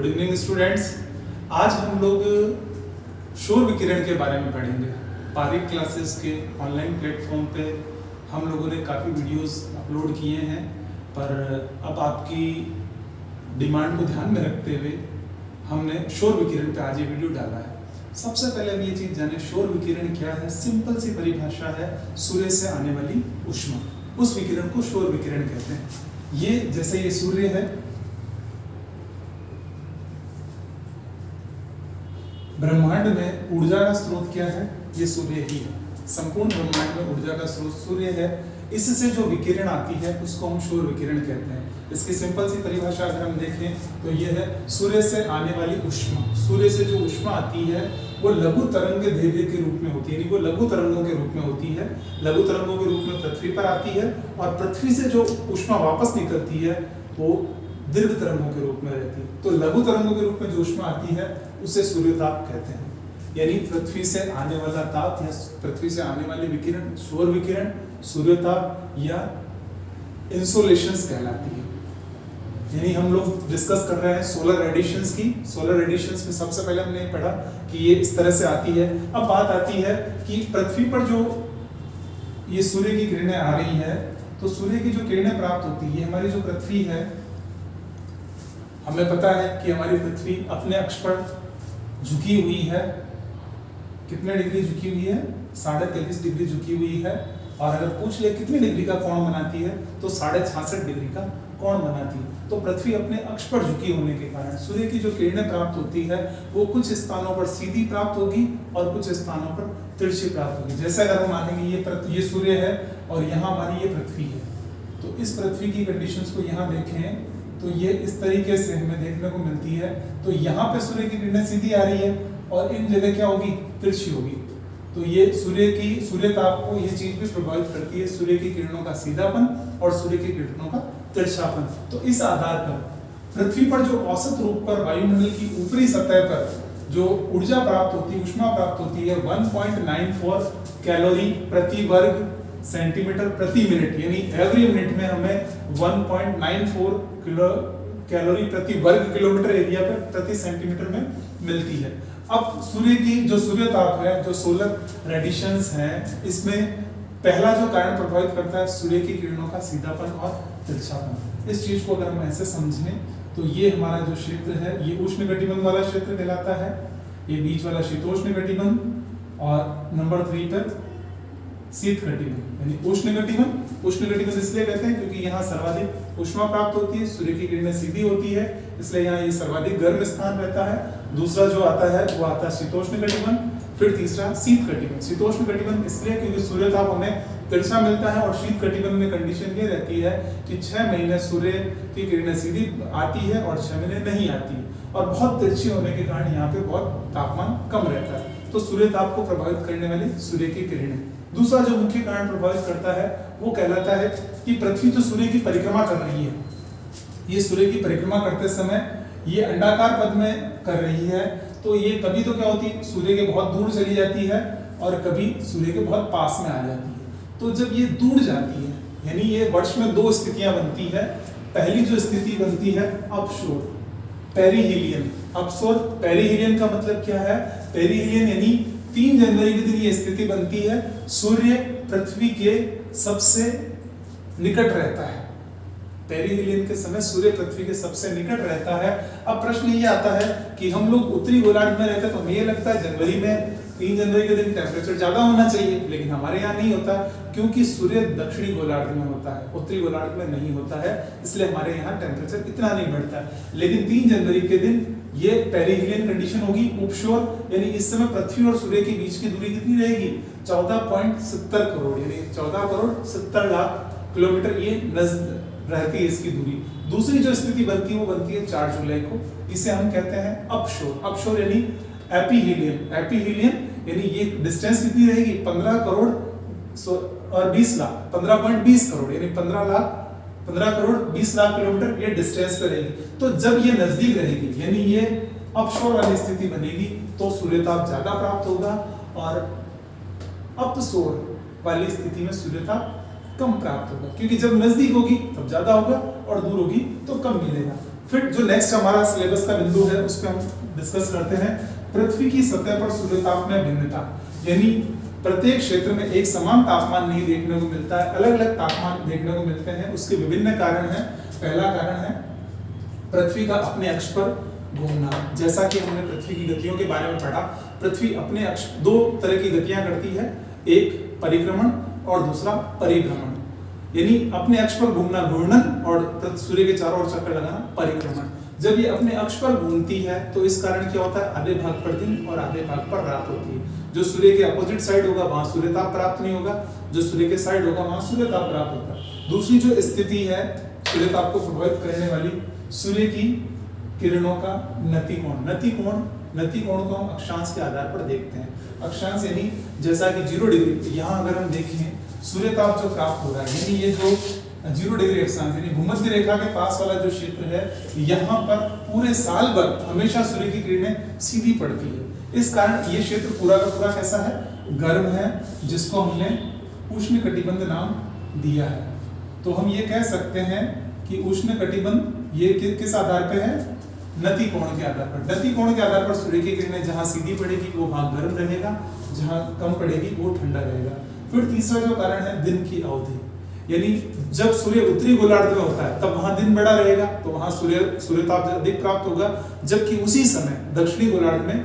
Good evening students. आज हम लोग सौर विकिरण के बारे में पढ़ेंगे। पारिक क्लासेस के ऑनलाइन प्लेटफॉर्म पे हम लोगों ने काफ़ी वीडियोस अपलोड किए हैं, पर अब आपकी डिमांड को ध्यान में रखते हुए हमने सौर विकिरण पे आज ये वीडियो डाला है। सबसे पहले हम ये चीज़ जाने, सौर विकिरण क्या है। सिंपल सी परिभाषा है, सूर्य से आने वाली ऊष्मा, उस विकिरण को सौर विकिरण कहते हैं। ये जैसे ये सूर्य है, ब्रह्मांड में ऊर्जा का स्रोत क्या है? ये सूर्य ही है। संपूर्ण ब्रह्मांड में ऊर्जा का स्रोत सूर्य है। इससे जो विकिरण आती है उसको हम सौर विकिरण कहते हैं। इसकी सिंपल सी परिभाषा अगर हम देखें तो ये है, सूर्य से आने वाली ऊष्मा। सूर्य से जो ऊष्मा आती है वो लघु तरंग दैर्घ्य के रूप में होती है, यानी वो लघु तरंगों के रूप में होती है। लघु तरंगों के रूप में पृथ्वी पर आती है और पृथ्वी से जो ऊष्मा वापस निकलती है वो दीर्घ तरंगों के रूप में रहती है। तो लघु तरंगों के रूप में जो ऊष्मा आती है उसे सूर्यताप कहते हैं। यानी पृथ्वी से आने वाला ताप या पृथ्वी से आने वाली विकिरण सौर विकिरण, सूर्यताप या इंसोलेशंस कहलाती है। यानी हम लोग डिस्कस कर रहे हैं सोलर रेडिएशंस की। सोलर रेडिएशंस में सबसे पहले हमने पढ़ा कि ये इस तरह से आती है। अब बात आती है कि पृथ्वी पर जो ये सूर्य की किरणें आ रही है, तो सूर्य की जो किरणें प्राप्त होती है, हमारी जो पृथ्वी है, हमें पता है कि हमारी पृथ्वी अपने अक्ष पर झुकी हुई है। कितने डिग्री झुकी हुई है? 33.5 डिग्री झुकी हुई है। और अगर पूछ ले कितने डिग्री का कोण बनाती है, तो 66.5 डिग्री का कोण बनाती है। तो पृथ्वी अपने अक्ष पर झुकी होने के कारण सूर्य की जो किरणें प्राप्त होती है वो कुछ स्थानों पर सीधी प्राप्त होगी और कुछ स्थानों पर तिरछी प्राप्त होगी। जैसे अगर हम मानेंगे ये सूर्य है और यहाँ हमारी ये पृथ्वी है, तो इस पृथ्वी की कंडीशंस को यहाँ देखें तो ये इस तरीके से हमें देखने को मिलती है। तो यहाँ पे सूर्य की किरणें सीधी आ रही है और इन जगह क्या होगी? तिरछी होगी। तो ये सूर्यताप को ये चीज भी प्रभावित करती है, सूर्य की किरणों का सीधापन और सूर्य की किरणों का तिरछापन। तो इस आधार पर पृथ्वी पर जो औसत रूप पर वायुमंडल की ऊपरी सतह पर जो ऊर्जा प्राप्त होती है, ऊष्मा प्राप्त होती है, 1.94 कैलोरी प्रति वर्ग सेंटीमीटर प्रति मिनट, यानी एवरी मिनट में हमें 1.94 कैलोरी प्रति वर्ग किलोमीटर एरिया पर प्रति सेंटीमीटर में मिलती है। अब सूर्य की जो सूर्यताप है, जो सोलर रेडिएशंस हैं, इसमें पहला जो कारण प्रभावित करता है सूर्य की किरणों का सीधापन और तिरछापन। इस चीज को अगर हम ऐसे समझें तो ये हमारा जो क्षेत्र है ये उष्णकटिबंध वाला क्षेत्र कहलाता है। ये बीच वाला शीतोष्ण कटिबंध और नंबर 3 पर शीत कटिबंध, यानी उष्णकटिबंध। उष्णकटिबंध इसलिए कहते हैं क्योंकि यहाँ सर्वाधिक ऊष्मा प्राप्त होती है, सूर्य की किरणें सीधी होती है, इसलिए यहाँ ये सर्वाधिक गर्म स्थान रहता है। दूसरा जो आता है वो आता है शीतोष्ण कटिबंध, फिर तीसरा शीत कटिबंध। शीतोष्ण कटिबंध इसलिए क्योंकि सूर्यताप हमें तिरछा मिलता है, और शीत कटिबंध में कंडीशन ये रहती है कि 6 महीने सूर्य की किरणें सीधी आती है और 6 महीने नहीं आती, और बहुत तिरछी होने के कारण यहाँ पे बहुत तापमान कम रहता है। तो सूर्यताप को प्रभावित करने वाली सूर्य की किरणें। दूसरा जो मुख्य कारण प्रभावित करता है वो कहलाता है कि पृथ्वी जो सूर्य की परिक्रमा कर रही है, ये सूर्य की परिक्रमा करते समय ये अंडाकार पद में कर रही है। तो ये कभी तो क्या होती है, सूर्य के बहुत दूर चली जाती है और कभी सूर्य के बहुत पास में आ जाती है। तो जब ये दूर जाती है, यानी ये वर्ष में 2 स्थितियां बनती है। पहली जो स्थिति बनती है अपशोर पेरिहीलियन। अपशोर पेरिहीलियन का मतलब क्या है? पेरिहीलियन यानी 3 जनवरी के दिन ये स्थिति बनती है, सूर्य पृथ्वी के सबसे निकट रहता है। पेरिहीलियन के समय सूर्य पृथ्वी के सबसे निकट रहता है। अब प्रश्न ये आता है कि हम लोग उत्तरी गोलार्ध में रहते हैं, तो हमें ये लगता है जनवरी में 3 जनवरी के दिन टेम्परेचर ज्यादा होना चाहिए, लेकिन हमारे यहाँ नहीं होता, क्योंकि सूर्य दक्षिणी गोलार्ध में होता है, उत्तरी गोलार्ध में नहीं होता है, इसलिए हमारे यहाँ टेम्परेचर इतना नहीं बढ़ता है। लेकिन 3 जनवरी के दिन ये पेरिहीलियन कंडीशन होगी, उपशोर, यानी इस समय पृथ्वी और सूर्य के बीच की दूरी कितनी रहेगी? 14.70 करोड़, यानी 14 करोड़ 70 लाख किलोमीटर ये रहती है इसकी दूरी। दूसरी जो स्थिति बनती है वो बनती है 4 जुलाई को, इसे हम कहते हैं अपशोर। अपशोर यानी एपीहीलियन। एपीहीलियन यानी ये डिस्टेंस कितनी रहेगी? 15 करोड़ और 20 लाख, 15.20 करोड़, यानी 15 करोड़ 20 लाख किलोमीटर ये डिस्टेंस पे रहेगी। तो जब ये नजदीक रहेगी, यानी ये अपशोर वाली स्थिति बनेगी, तो सूर्यताप ज्यादा प्राप्त होगा, और अपशोर वाली स्थिति में सूर्यताप कम प्राप्त होगा, क्योंकि जब नजदीक होगी तब ज्यादा होगा और दूर होगी तो कम मिलेगा। फिर जो नेक्स्ट हमारा सिलेबस का बिंदु है उस पर हम डिस्कस करते हैं पृथ्वी की सतह पर सूर्यताप में भिन्नता, यानी प्रत्येक क्षेत्र में एक समान तापमान नहीं देखने को मिलता है, अलग अलग तापमान देखने को मिलते हैं। उसके विभिन्न कारण हैं। पहला कारण है पृथ्वी का अपने अक्ष पर घूमना। जैसा कि हमने पृथ्वी की गतियों के बारे में पढ़ा, पृथ्वी अपने अक्ष दो तरह की गतियां करती है, एक परिक्रमण और दूसरा परिभ्रमण, यानी अपने अक्ष पर घूमना घूर्णन और सूर्य के चारों ओर चक्कर लगाना परिक्रमण। जब ये अपने अक्ष पर घूमती है तो इस कारण क्या होता है, आधे भाग पर दिन और आधे भाग पर रात होती है। जो सूर्य के अपोजिट साइड होगा वहां सूर्यताप प्राप्त नहीं होगा, जो सूर्य के साइड होगा वहां सूर्यताप प्राप्त होगा। दूसरी जो स्थिति है सूर्यताप को प्रभावित करने वाली, सूर्य की किरणों का नति कोण को हम अक्षांश के आधार पर देखते हैं। अक्षांश यानी जैसा कि 0 डिग्री, यहाँ अगर हम देखें सूर्यताप जो प्राप्त हो रहा है, यानी ये जो 0 डिग्री अक्षांश यानी भूमध्य रेखा के पास वाला जो क्षेत्र है, यहाँ पर पूरे साल भर हमेशा सूर्य की किरणें सीधी पड़ती है। इस कारण ये क्षेत्र पूरा का पूरा कैसा है, गर्म है, जिसको हमने उष्णकटिबंध नाम दिया है। तो हम ये कह सकते हैं कि उष्णकटिबंध ये किस आधार पे है, नति कोण के आधार पर। नति कोण के आधार पर सूर्य की किरणें जहां सीधी पड़ेगी वो भाग गर्म रहेगा, जहां कम पड़ेगी वो ठंडा रहेगा। फिर तीसरा जो कारण है दिन की अवधि, यानी जब सूर्य उत्तरी गोलार्ध में होता है तब वहां दिन बड़ा रहेगा, तो वहां सूर्यताप अधिक प्राप्त होगा, जबकि उसी समय दक्षिणी गोलार्ध में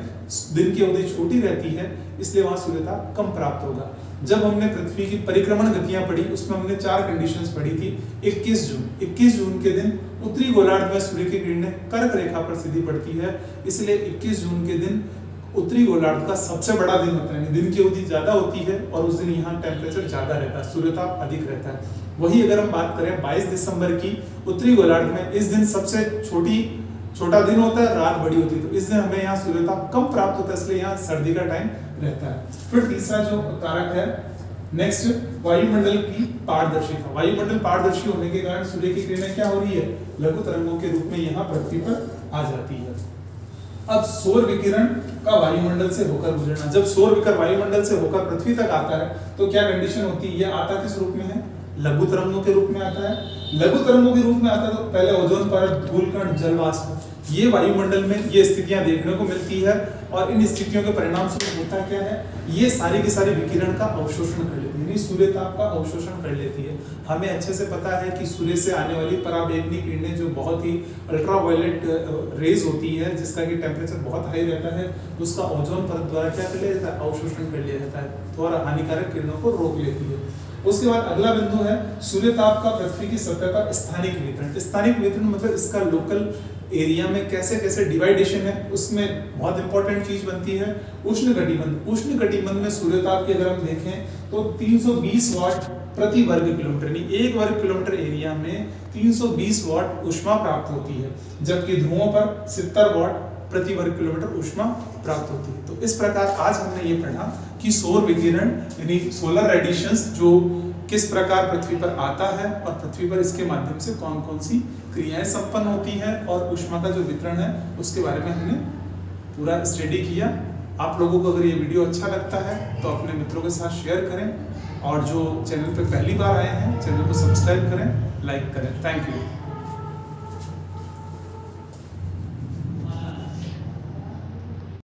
दिन की अवधि छोटी रहती है, इसलिए वहां सूर्यताप कम प्राप्त होगा। जब हमने पृथ्वी की परिक्रमण गतियां पढ़ी उसमें हमने 4 कंडीशंस पढ़ी थी। 21 जून के दिन उत्तरी गोलार्ध में सूर्य की किरणें कर्क रेखा पर सीधी पड़ती है, इसलिए 21 जून के दिन उत्तरी गोलार्ध का सबसे बड़ा दिन होता है, दिन की अवधि ज्यादा होती है और उस दिन यहाँ टेम्परेचर ज्यादा रहता है, सूर्यताप अधिक रहता है। वही अगर हम बात करें 22 दिसंबर की, उत्तरी गोलार्ध में इस दिन सबसे छोटा दिन होता है, रात बड़ी होती है, तो इस दिन हमें यहाँ सूर्यताप कम प्राप्त होता है, इसलिए यहाँ सर्दी का टाइम रहता है। फिर तीसरा जो कारक है नेक्स्ट, वायुमंडल की पारदर्शिता। वायुमंडल पारदर्शी होने के कारण सूर्य की किरणें क्या हो रही है, लघु तरंगों के रूप में यहाँ पृथ्वी पर आ जाती है। अब सौर विकिरण का वायुमंडल से होकर गुजरना, जब सौर विकिरण वायुमंडल से होकर पृथ्वी तक आता है तो क्या कंडीशन होती है, यह आता किस रूप में है, लघु तरंगों के रूप में आता है। लघु तरंगों के रूप में आता है तो पहले ओजोन परत, धूलकण, जलवाष्प, ये वायुमंडल में ये स्थितियां देखने को मिलती है और इन स्थितियों के परिणाम स्वरूप होता क्या है, ये सारी की सारी विकिरण का अवशोषण कर लेती है, यानी सूर्यताप का अवशोषण कर लेती है। हमें अच्छे से पता है कि सूर्य से आने वाली पराबैंगनी किरणें जो बहुत ही अल्ट्रावायलेट रेज होती है, जिसका कि टेम्परेचर बहुत हाई रहता है, उसका ओजोन परत द्वारा क्या कर लिया जाता है, अवशोषण कर लिया जाता है और हानिकारक किरणों को रोक लेती है। उसके बाद अगला बिंदु है सूर्यताप का पृथ्वी की सतह पर स्थानिक वितरण। स्थानिक वितरण मतलब इसका लोकल एरिया में कैसे कैसे डिवाइडेशन है, उसमें बहुत इंपॉर्टेंट चीज बनती है उष्णकटिबंध। उष्णकटिबंध में सूर्यताप की अगर हम देखें तो 320 वाट प्रति वर्ग किलोमीटर, यानी 1 वर्ग किलोमीटर एरिया में 320 वाट ऊष्मा प्राप्त होती है, जबकि ध्रुवों पर 70 वाट प्रति वर्ग किलोमीटर ऊष्मा प्राप्त होती है। तो इस प्रकार आज हमने ये पढ़ा कि सौर विकिरण यानी सोलर रेडिएशंस जो किस प्रकार पृथ्वी पर आता है और पृथ्वी पर इसके माध्यम से कौन कौन सी क्रियाएं संपन्न होती है और ऊष्मा का जो वितरण है उसके बारे में हमने पूरा स्टडी किया। आप लोगों को अगर ये वीडियो अच्छा लगता है तो अपने मित्रों के साथ शेयर करें और जो चैनल पे पहली बार आए हैं चैनल को सब्सक्राइब करें, लाइक करें। Thank you.